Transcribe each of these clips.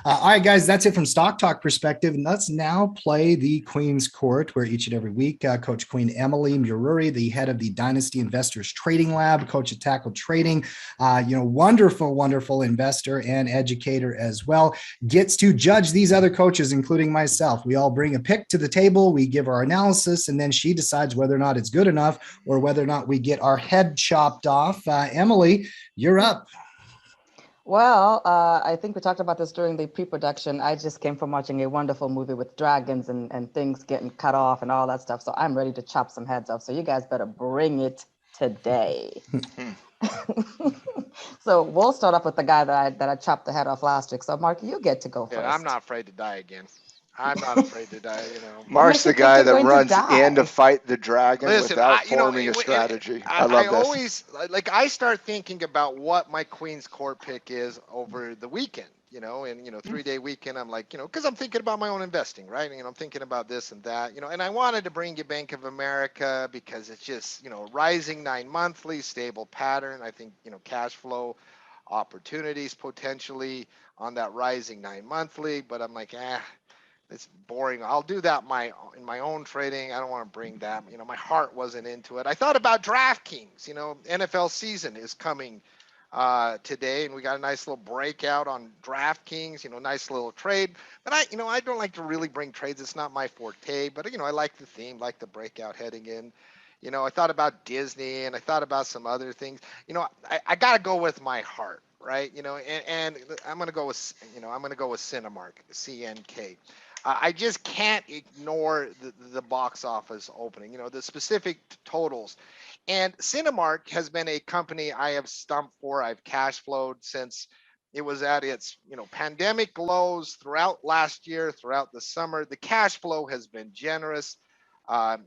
All right, guys, that's it from Stock Talk perspective. And let's now play the Queen's Court, where each and every week, Coach Queen Emily Mururi, the head of the Dynasty Investors Trading Lab, coach at Tackle Trading, wonderful, wonderful investor and educator as well, gets to judge these other coaches, including myself. We all bring a pick to the table, we give our analysis, and then she decides whether or not it's good enough or whether or not we get our head chopped off. Emily, you're up. Well, I think we talked about this during the pre-production. I just came from watching a wonderful movie with dragons and things getting cut off and all that stuff. So I'm ready to chop some heads off. So you guys better bring it today. So we'll start off with the guy that I chopped the head off last week. So Mark, you get to go first. Yeah, I'm not afraid to die again. I'm not afraid to die, Mark's the guy that runs in to fight the dragon without forming a strategy. I love this. Always, I start thinking about what my Queen's Court pick is over the weekend, and 3-day weekend, I'm like, because I'm thinking about my own investing, right? I'm thinking about this and that, and I wanted to bring you Bank of America because it's just, rising 9 monthly, stable pattern. I think, cash flow opportunities potentially on that rising 9 monthly, but I'm like, it's boring. I'll do that in my own trading. I don't want to bring that. My heart wasn't into it. I thought about DraftKings. NFL season is coming today, and we got a nice little breakout on DraftKings. Nice little trade. But I don't like to really bring trades. It's not my forte. But I like the theme, like the breakout heading in. I thought about Disney, and I thought about some other things. I got to go with my heart, right? And I'm gonna go with Cinemark, CNK. I just can't ignore the box office opening, the specific totals. And Cinemark has been a company I have stumped for. I've cash flowed since it was at its, pandemic lows throughout last year, throughout the summer. The cash flow has been generous,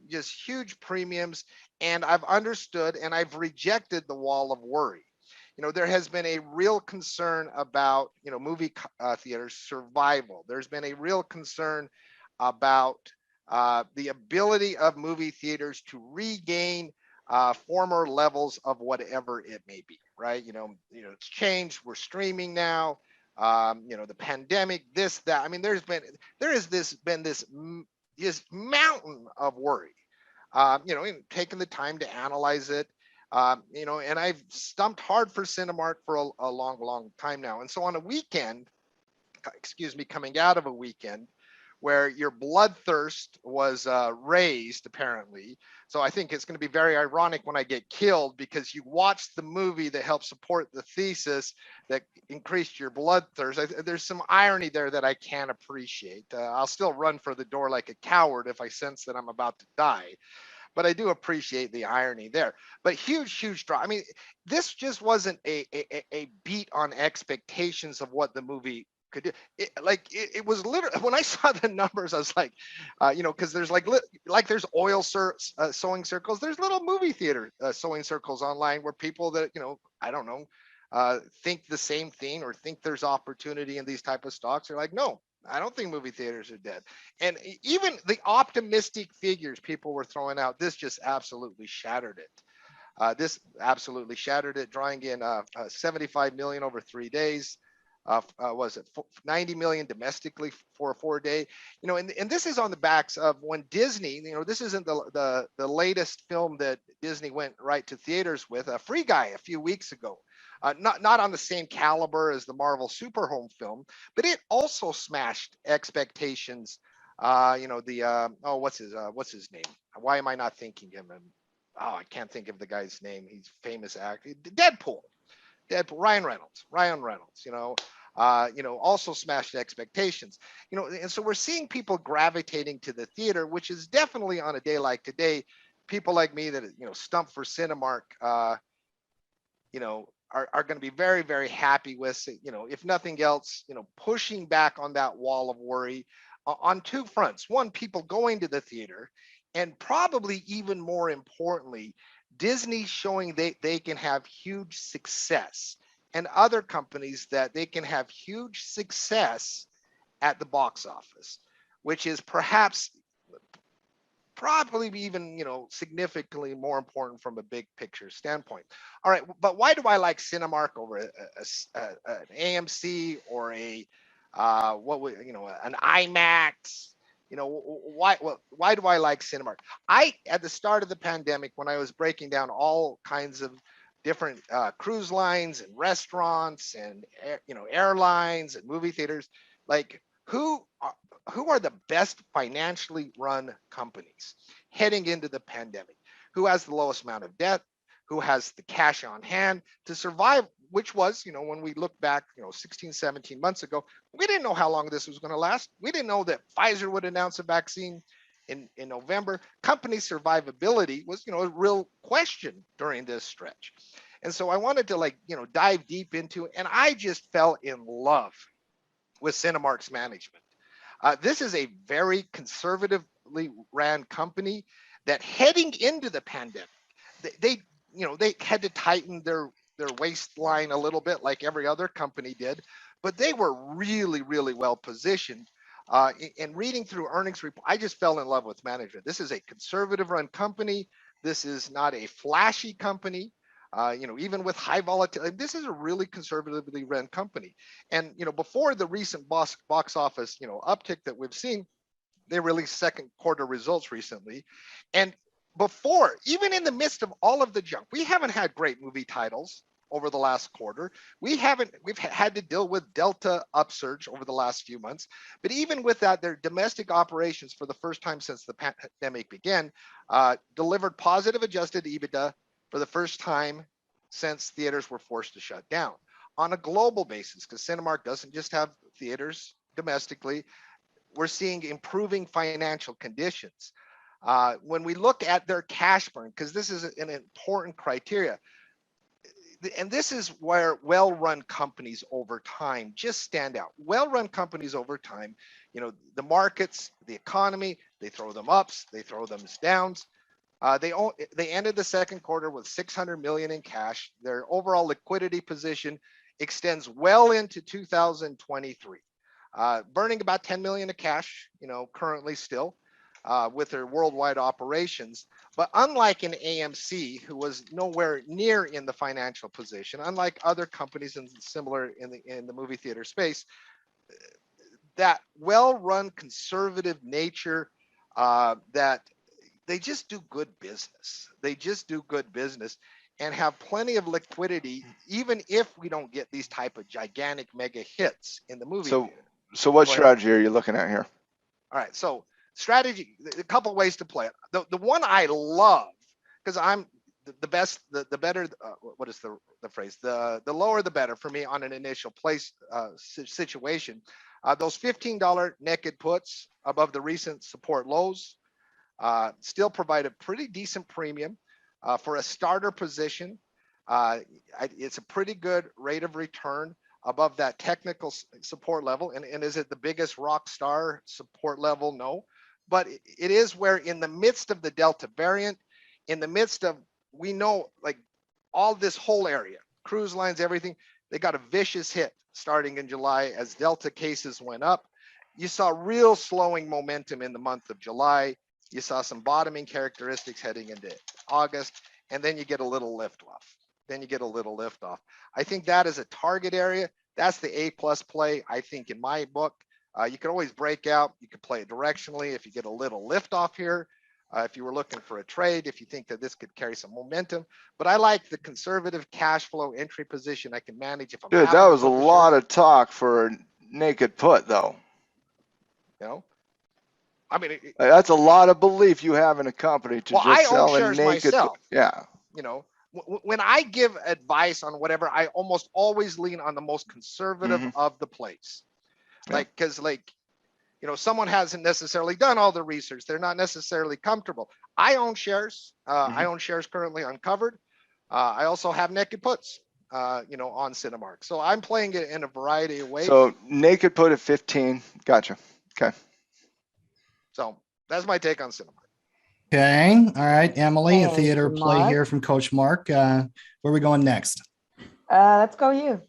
just huge premiums. And I've understood and I've rejected the wall of worry. There has been a real concern about, movie theaters survival. There's been a real concern about the ability of movie theaters to regain former levels of whatever it may be, right? It's changed. We're streaming now. The pandemic, this, that. I mean, there has been this mountain of worry. Taking the time to analyze it. And I've stumped hard for Cinemark for a long, long time now. And so on a weekend, coming out of a weekend where your bloodthirst was raised, apparently. So I think it's going to be very ironic when I get killed because you watched the movie that helped support the thesis that increased your bloodthirst. There's some irony there that I can't appreciate. I'll still run for the door like a coward if I sense that I'm about to die. But I do appreciate the irony there. But huge drop. I mean, this just wasn't a beat on expectations of what the movie could do. It was literally, when I saw the numbers, I was like, because there's there's oil sewing circles. There's little movie theater sewing circles online where people that, I don't know, think the same thing or think there's opportunity in these type of stocks are like, no, I don't think movie theaters are dead. And even the optimistic figures people were throwing out, this just absolutely shattered it. This absolutely shattered it, drawing in 75 million over 3 days. Was it 90 million domestically for a 4-day? And this is on the backs of when Disney, this isn't the latest film that Disney went right to theaters with, a Free Guy a few weeks ago. Not on the same caliber as the Marvel Super Home film, but it also smashed expectations. What's his name? Why am I not thinking him? I can't think of the guy's name. He's a famous actor. Deadpool, Ryan Reynolds. Also smashed expectations. And so we're seeing people gravitating to the theater, which is definitely on a day like today. People like me that stump for Cinemark. Are going to be very, very happy with, if nothing else, pushing back on that wall of worry on two fronts. One, people going to the theater, and probably even more importantly, Disney showing they can have huge success, and other companies that they can have huge success at the box office, which is probably even, significantly more important from a big picture standpoint. All right, but why do I like Cinemark over an AMC or a what would, an IMAX. Why do I like Cinemark? At the start of the pandemic, when I was breaking down all kinds of different cruise lines and restaurants and airlines and movie theaters, like who are the best financially run companies heading into the pandemic? Who has the lowest amount of debt? Who has the cash on hand to survive? Which was, when we look back, 16, 17 months ago, we didn't know how long this was going to last. We didn't know that Pfizer would announce a vaccine in November. Company survivability was, a real question during this stretch. And so I wanted to dive deep into, and I just fell in love with Cinemark's management. This is a very conservatively ran company that heading into the pandemic, they had to tighten their waistline a little bit like every other company did, but they were really, really well positioned. And reading through earnings report, I just fell in love with management. This is a conservative run company. This is not a flashy company. Even with high volatility, this is a really conservatively run company. And, before the recent box office, uptick that we've seen, they released second quarter results recently. And before, even in the midst of all of the junk, we haven't had great movie titles over the last quarter. We've had to deal with Delta upsurge over the last few months. But even with that, their domestic operations for the first time since the pandemic began, delivered positive adjusted EBITDA for the first time since theaters were forced to shut down. On a global basis, because Cinemark doesn't just have theaters domestically, we're seeing improving financial conditions. When we look at their cash burn, because this is an important criteria, and this is where well-run companies over time just stand out. Well-run companies over time, the markets, the economy, they throw them ups, they throw them downs. They ended the second quarter with $600 million in cash. Their overall liquidity position extends well into 2023. Burning about 10 million of cash, currently still, with their worldwide operations. But unlike an AMC, who was nowhere near in the financial position, unlike other companies in similar in the movie theater space, that well-run conservative nature, that they just do good business. They just do good business and have plenty of liquidity, even if we don't get these type of gigantic mega hits in the movie theater. So what strategy are you looking at here? All right, so strategy, a couple ways to play it. The one I love, because I'm the best, the better, what is the phrase? The lower the better for me on an initial place situation. Those $15 naked puts above the recent support lows still provide a pretty decent premium for a starter position. It's a pretty good rate of return above that technical support level. And is it the biggest rock star support level? No. But it is where in the midst of the Delta variant, in the midst of, we know, like all this whole area, cruise lines, everything, they got a vicious hit starting in July as Delta cases went up. You saw real slowing momentum in the month of July. You saw some bottoming characteristics heading into August, and then you get a little lift off. I think that is a target area. That's the A+ play, I think, in my book. You can always break out. You can play it directionally if you get a little lift off here. If you were looking for a trade, if you think that this could carry some momentum. But I like the conservative cash flow entry position I can manage if I'm. Dude, that was a lot of talk for a naked put, though. I mean, that's a lot of belief you have in a company to just sell a naked. Myself. Yeah. When I give advice on whatever, I almost always lean on the most conservative of the plays. Yeah. Because someone hasn't necessarily done all the research. They're not necessarily comfortable. I own shares. I own shares currently uncovered. I also have naked puts, on Cinemark. So I'm playing it in a variety of ways. So naked put at 15. Gotcha. Okay. So that's my take on Cinemark. Okay. All right, Emily, a theater play here from Coach Mark. Where are we going next? Let's go you.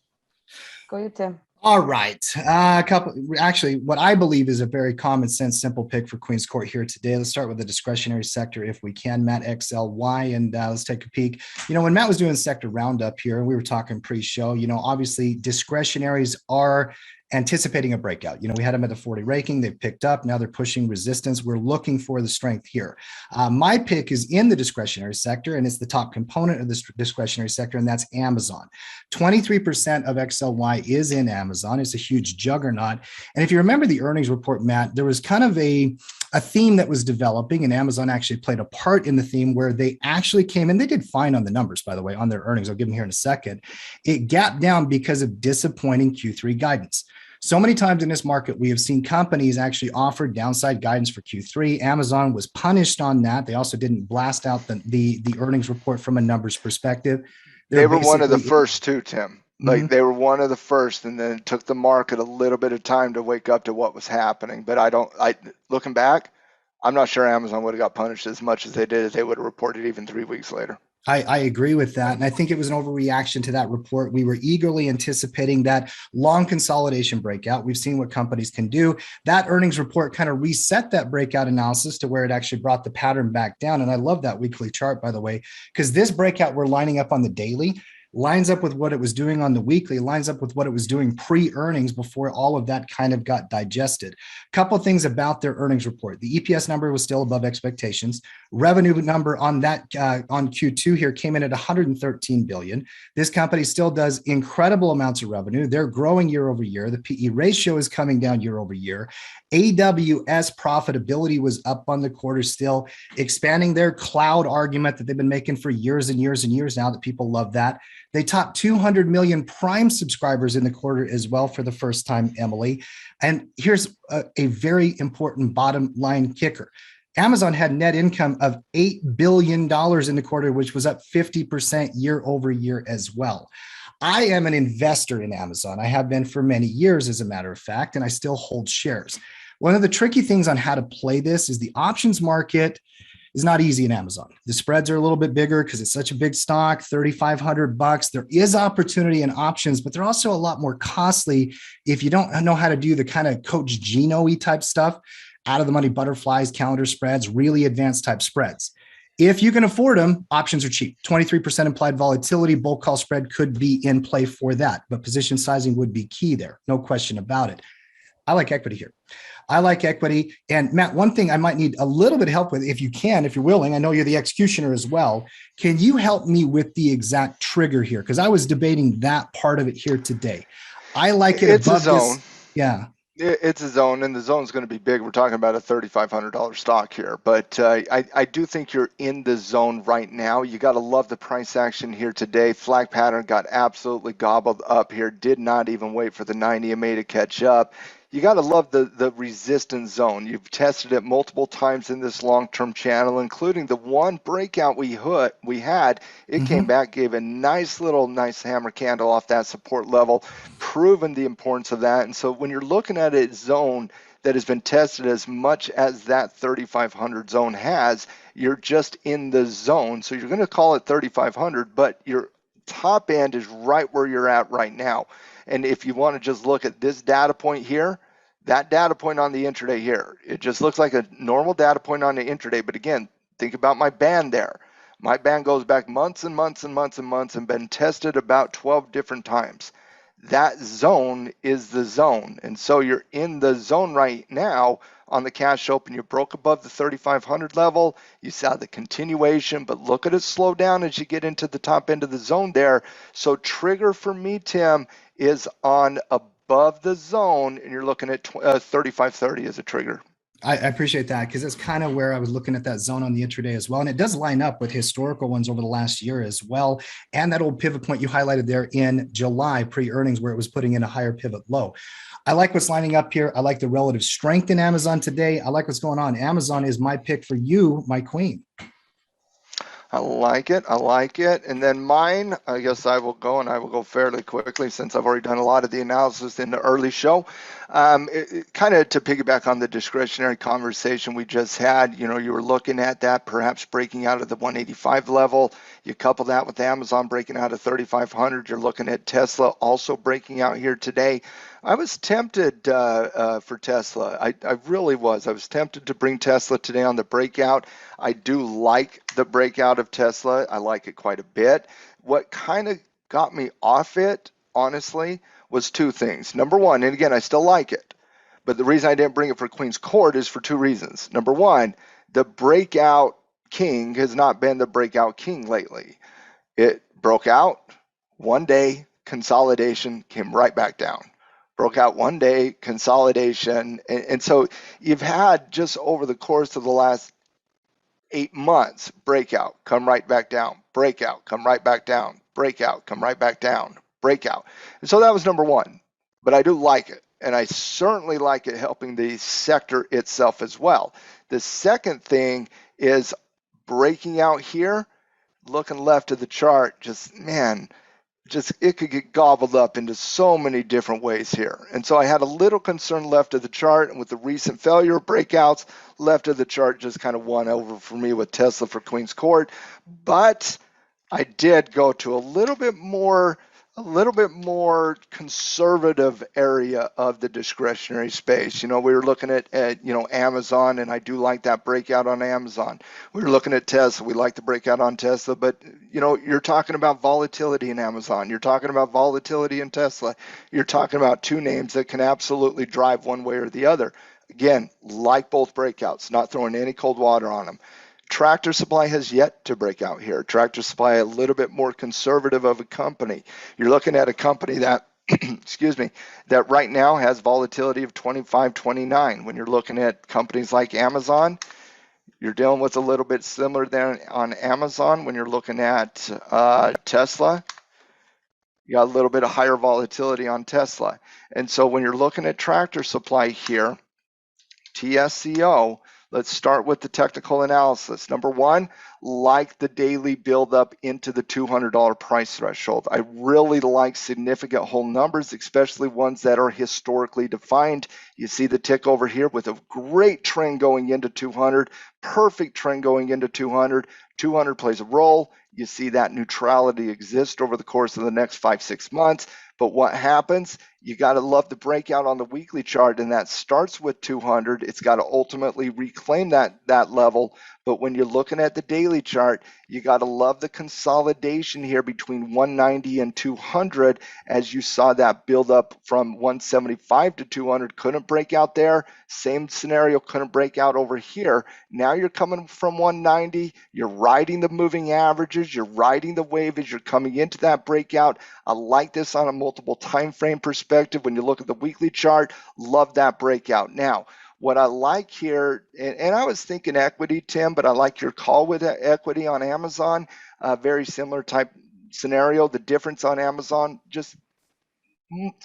Go you, Tim. All right. Actually, what I believe is a very common sense, simple pick for Queen's Court here today. Let's start with the discretionary sector if we can. Matt XLY, and let's take a peek. When Matt was doing sector roundup here, and we were talking pre-show, obviously discretionaries are anticipating a breakout. We had them at the 40 ranking. They picked up. Now they're pushing resistance. We're looking for the strength here. My pick is in the discretionary sector, and it's the top component of this discretionary sector, and that's Amazon. 23% of XLY is in Amazon. It's a huge juggernaut. And if you remember the earnings report, Matt, there was kind of a theme that was developing, and Amazon actually played a part in the theme where they actually came in. They did fine on the numbers, by the way, on their earnings. I'll give them here in a second. It gapped down because of disappointing Q3 guidance. So many times in this market, we have seen companies actually offer downside guidance for Q3. Amazon was punished on that. They also didn't blast out the earnings report from a numbers perspective. They were one of the first too, Tim. Like they were one of the first, and then it took the market a little bit of time to wake up to what was happening. But looking back, I'm not sure Amazon would have got punished as much as they did if they would have reported even 3 weeks later. I agree with that. And I think it was an overreaction to that report. We were eagerly anticipating that long consolidation breakout. We've seen what companies can do. That earnings report kind of reset that breakout analysis to where it actually brought the pattern back down. And I love that weekly chart, by the way, because this breakout we're lining up on the daily lines up with what it was doing on the weekly, lines up with what it was doing pre-earnings before all of that kind of got digested. A couple of things about their earnings report. The EPS number was still above expectations. Revenue number on that on Q2 here came in at 113 billion. This company still does incredible amounts of revenue. They're growing year over year. The PE ratio is coming down year over year. AWS profitability was up on the quarter still, expanding their cloud argument that they've been making for years and years and years now that people love that. They topped 200 million Prime subscribers in the quarter as well for the first time, Emily. And here's a very important bottom line kicker. Amazon had net income of $8 billion in the quarter, which was up 50% year over year as well. I am an investor in Amazon. I have been for many years, as a matter of fact, and I still hold shares. One of the tricky things on how to play this is the options market is not easy in Amazon. The spreads are a little bit bigger because it's such a big stock, $3,500. There is opportunity in options, but they're also a lot more costly if you don't know how to do the kind of Coach Gino-y type stuff, out of the money butterflies, calendar spreads, really advanced type spreads. If you can afford them, options are cheap. 23% implied volatility, bulk call spread could be in play for that, but position sizing would be key there. No question about it. I like equity here. I like equity. And Matt, one thing I might need a little bit of help with, if you can, if you're willing, I know you're the executioner as well. Can you help me with the exact trigger here? Because I was debating that part of it here today. I like it it's above a zone. this. Yeah. It's a zone, and the zone's going to be big. We're talking about a $3,500 stock here, but I do think you're in the zone right now. You got to love the price action here today. Flag pattern got absolutely gobbled up here. Did not even wait for the 90 MA to catch up. You got to love the resistance zone. You've tested it multiple times in this long-term channel, including the one breakout we had. It came back, gave a nice hammer candle off that support level, proven the importance of that. And so when you're looking at a zone that has been tested as much as that 3,500 zone has, you're just in the zone. So you're going to call it 3,500, but your top end is right where you're at right now. And if you want to just look at this data point here, that data point on the intraday here, it just looks like a normal data point on the intraday. But again, think about my band there. My band goes back months and months and months and months and been tested about 12 different times. That zone is the zone. And so you're in the zone right now on the cash open. You broke above the 3,500 level. You saw the continuation, but look at it slow down as you get into the top end of the zone there. So trigger for me, Tim, is on above the zone, and you're looking at 3,530 as a trigger. I appreciate that, because that's kind of where I was looking at that zone on the intraday as well. And it does line up with historical ones over the last year as well. And that old pivot point you highlighted there in July pre-earnings, where it was putting in a higher pivot low. I like what's lining up here. I like the relative strength in Amazon today. I like what's going on. Amazon is my pick for you, my queen. I like it. I like it. And then mine, I guess I will go, and I will go fairly quickly since I've already done a lot of the analysis in the early show. Kind of to piggyback on the discretionary conversation we just had, you were looking at that perhaps breaking out of the 185 level. You couple that with Amazon breaking out of 3,500. You're looking at Tesla also breaking out here today. I was tempted for Tesla. I really was. I was tempted to bring Tesla today on the breakout. I do like the breakout of Tesla. I like it quite a bit. What kind of got me off it, honestly, was two things. Number one, and again, I still like it, but the reason I didn't bring it for Queen's Court is for two reasons. Number one, the breakout king has not been the breakout king lately. It broke out one day, consolidation, came right back down. Broke out one day, consolidation. And so you've had just over the course of the last 8 months, breakout, come right back down, breakout, come right back down, breakout, come right back down, breakout. And so that was number one, but I do like it. And I certainly like it helping the sector itself as well. The second thing is breaking out here, looking left of the chart, just, man, just it could get gobbled up into so many different ways here. And so I had a little concern left of the chart, and with the recent failure breakouts, left of the chart just kind of won over for me with Tesla for Queen's Court. But I did go to a little bit more conservative area of the discretionary space. You know, we were looking at Amazon, and I do like that breakout on Amazon. We were looking at Tesla. We like the breakout on Tesla, but you're talking about volatility in Amazon. You're talking about volatility in Tesla. You're talking about two names that can absolutely drive one way or the other. Again, like both breakouts, not throwing any cold water on them. Tractor Supply has yet to break out here. Tractor Supply, a little bit more conservative of a company. You're looking at a company that, excuse me, that right now has volatility of 25, 29. When you're looking at companies like Amazon, you're dealing with a little bit similar than on Amazon. When you're looking at Tesla, you got a little bit of higher volatility on Tesla. And so when you're looking at Tractor Supply here, TSCO, let's start with the technical analysis. Number one, like the daily buildup into the $200 price threshold. I really like significant whole numbers, especially ones that are historically defined. You see the tick over here with a great trend going into 200, perfect trend going into 200. 200 plays a role. You see that neutrality exist over the course of the next 5-6 months. But what happens? You got to love the breakout on the weekly chart, and that starts with 200. It's got to ultimately reclaim that level. But when you're looking at the daily chart, you got to love the consolidation here between 190 and 200, as you saw that build up from 175 to 200. Couldn't break out there. Same scenario, couldn't break out over here. Now you're coming from 190. You're riding the moving averages. You're riding the wave as you're coming into that breakout. I like this on a multiple time frame perspective. When you look at the weekly chart, love that breakout. Now, what I like here, and I was thinking equity, Tim, but I like your call with equity on Amazon. Very similar type scenario. The difference on Amazon, just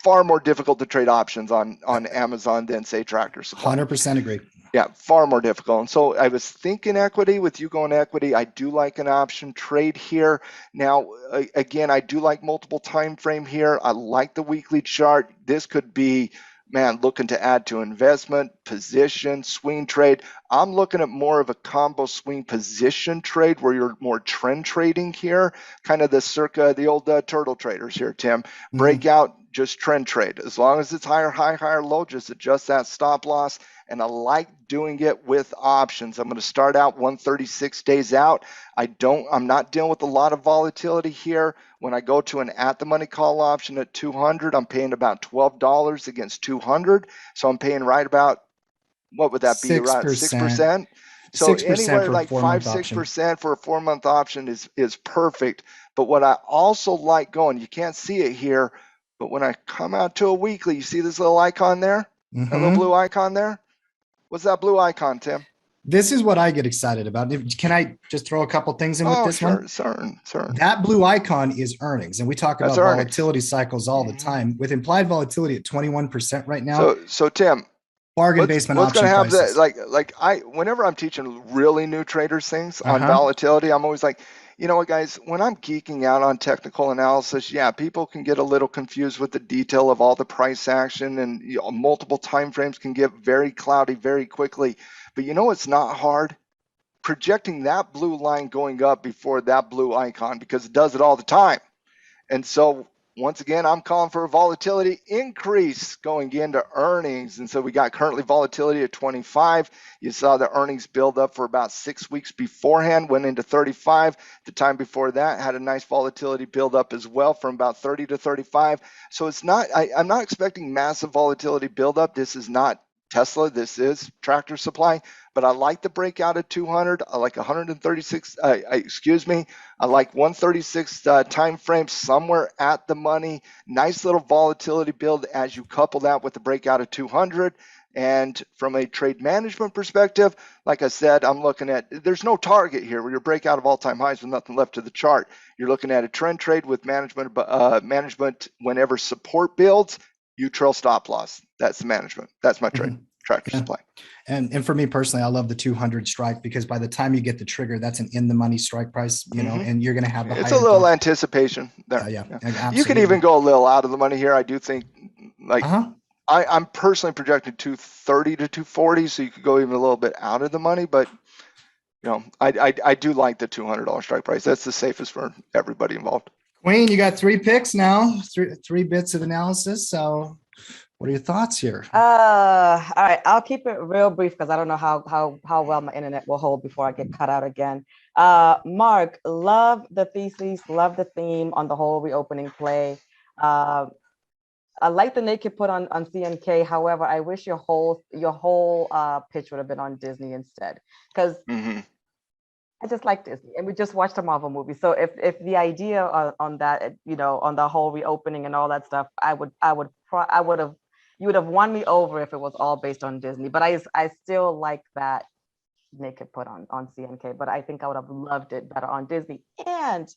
far more difficult to trade options on Amazon than, say, Tractor Supply. 100% agree. Yeah, far more difficult. And so I was thinking equity. With you going equity, I do like an option trade here. Now, again, I do like multiple time frame here. I like the weekly chart. This could be, man, looking to add to investment, position, swing trade. I'm looking at more of a combo swing position trade where you're more trend trading here, kind of the old turtle traders here, Tim. Breakout, just trend trade. As long as it's higher high, higher low, just adjust that stop loss. And I like doing it with options. I'm going to start out 136 days out. I'm not dealing with a lot of volatility here. When I go to an at the money call option at 200, I'm paying about $12 against 200. So I'm paying right about, what would that be? 6%. Around 6%. So 6% anywhere like 5-6% for a 4-month option is perfect. But what I also like going, you can't see it here, but when I come out to a weekly, you see this little icon there? That little blue icon there? What's that blue icon, Tim? This is what I get excited about. Can I just throw a couple things in with this one? Certain. That blue icon is earnings. And we talk about volatility cycles all the time. With implied volatility at 21% right now. So Tim, bargain basement what's option going to have prices. that? Whenever I'm teaching really new traders things on volatility, I'm always like, you know what, guys, when I'm geeking out on technical analysis, yeah, people can get a little confused with the detail of all the price action, and multiple time frames can get very cloudy very quickly. But you know, it's not hard projecting that blue line going up before that blue icon, because it does it all the time. And so once again, I'm calling for a volatility increase going into earnings. And so we got currently volatility at 25. You saw the earnings build up for about 6 weeks beforehand, went into 35. The time before that had a nice volatility build up as well from about 30 to 35. So it's not, I'm not expecting massive volatility build up. This is not Tesla, this is Tractor Supply, but I like the breakout at 200. I like 136, I like 136 time frame somewhere at the money. Nice little volatility build as you couple that with the breakout of 200. And from a trade management perspective, like I said, I'm looking at, there's no target here where your breakout of all-time highs with nothing left to the chart. You're looking at a trend trade with management whenever support builds, you trail stop loss. That's the management. That's my trade. Tractor Supply. And for me personally, I love the 200 strike because by the time you get the trigger, that's an in the money strike price, you know, and you're going to have the it's a little anticipation there. Yeah. You can even go a little out of the money here. I do think like I'm personally projecting 230 to 240, so you could go even a little bit out of the money, but you know, I do like the $200 strike price. That's the safest for everybody involved. Queen, you got 3 picks now, three bits of analysis. So what are your thoughts here? All right, I'll keep it real brief because I don't know how well my internet will hold before I get cut out again. Mark, love the thesis, love the theme on the whole reopening play. I like the naked put on CNK. However, I wish your whole pitch would have been on Disney instead, because I just like Disney, and we just watched a Marvel movie. So if the idea on that, you know, on the whole reopening and all that stuff, you would have won me over if it was all based on Disney. But I still like that naked put on CNK, but I think I would have loved it better on Disney. And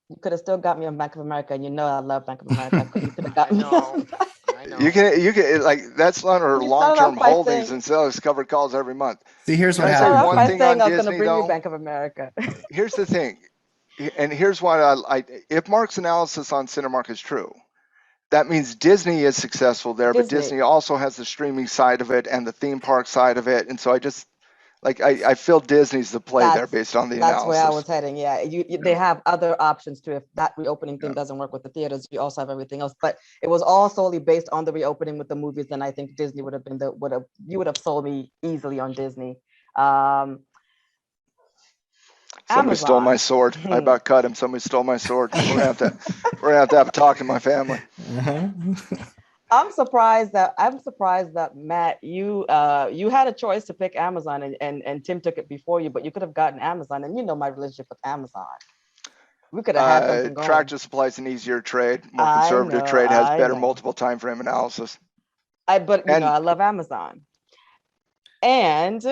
you could have still got me on Bank of America, and you know I love Bank of America. You could have got me. I know. You can like that's on her long-term holdings and sells covered calls every month. See, here's what happened. One thing on I was Disney, going to bring though, you Bank of America. Here's the thing, and here's what if Mark's analysis on Cinemark is true, that means Disney is successful there, but Disney also has the streaming side of it and the theme park side of it, and so I just I feel Disney's the play there based on the analysis. That's where I was heading. Yeah, they have other options too. If that reopening thing doesn't work with the theaters, you also have everything else. But it was all solely based on the reopening with the movies, and I think Disney would have been you would have sold me easily on Disney. Somebody Amazon. Stole my sword. I about cut him. Somebody stole my sword. We're gonna have to have a talk in my family. I'm surprised that Matt, you had a choice to pick Amazon and Tim took it before you, but you could have gotten Amazon, and you know my relationship with Amazon. We could have had something going. Tractor Supply is an easier trade, more conservative trade, has better multiple time frame analysis. I love Amazon, and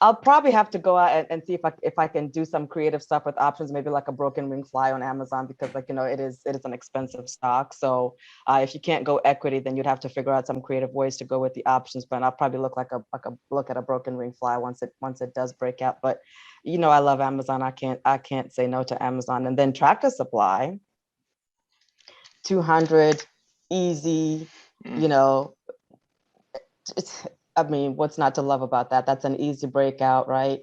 I'll probably have to go out and see if I can do some creative stuff with options, maybe like a broken wing fly on Amazon, because it is an expensive stock. So if you can't go equity, then you'd have to figure out some creative ways to go with the options. But I'll probably look at a broken wing fly once it does break out. But I love Amazon. I can't say no to Amazon. And then Tractor Supply, 200, easy. What's not to love about that? That's an easy breakout, right?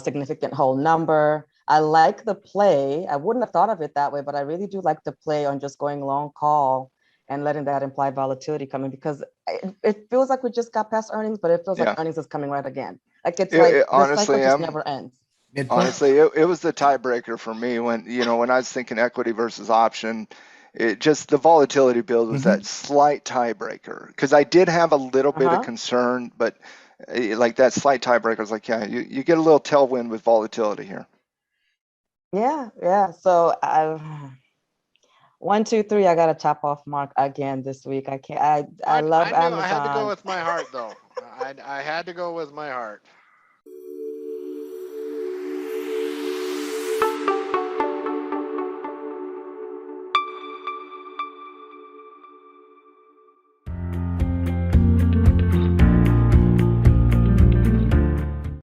Significant whole number. I like the play. I wouldn't have thought of it that way, but I really do like the play on just going long call and letting that implied volatility come in, because it feels like we just got past earnings, but it feels like earnings is coming right again. Like the cycle just never ends. Honestly, it was the tiebreaker for me when I was thinking equity versus option. It just, the volatility build was that slight tiebreaker, because I did have a little bit of concern, but like that slight tiebreaker was like, you get a little tailwind with volatility here. Yeah. So 1, 2, 3. I got to chop off Mark again this week. I can't. I love Amazon. I had to go with my heart though. I had to go with my heart.